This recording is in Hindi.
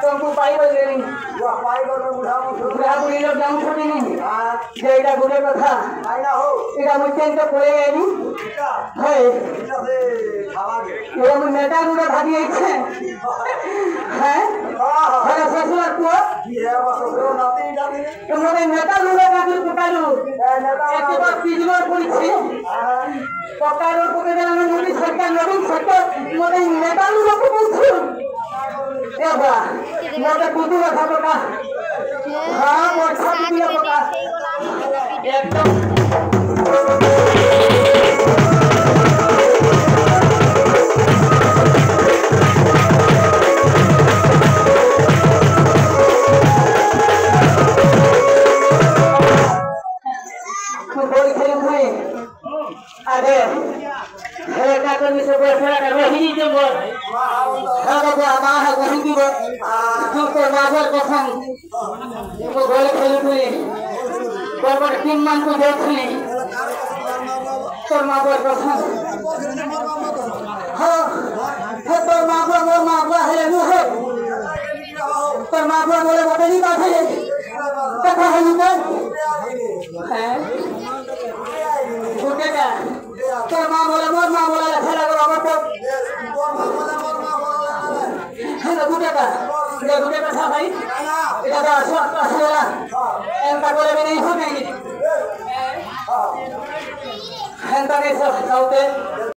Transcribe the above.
तुमको पाई बजे नहीं वो पाई बजे बुढ़ा बुढ़ी लोग जाऊँ छोटी नहीं ये इधर बुढ़े को था इधर मुझे इनका कोई है नहीं है ये मुझे नेता बुढ़ा भागी एक है अरे ससुर को तुम लोग नेता बुढ़ा का भी पकड़ो एक बार पिछले पुलिस पकड़ो पकड़े जाने मुझे सरकार मुझे नेता बुढ़ा को पूछो ये बा मुझे कुछ ना था पका हाँ मुझे सब दिया पका एकदम अरे है क्या करने से बैठा है वही जो बोल हाँ तो आमा है वही की बोल जो तो बाबर को संग वो बोले खेल हुए बाबर 3 मान को देख ली तो बाबर को संग हाँ है तो बाबर है वो है तो बाबर बोले बोले नहीं बात है कथा है नहीं है छूटे का तो माँ बोला अच्छा लगा बाबा को है ना छूटे का था भाई इधर का वाला इनका बोले भी नहीं छूटेंगे इनका कैसे खाओगे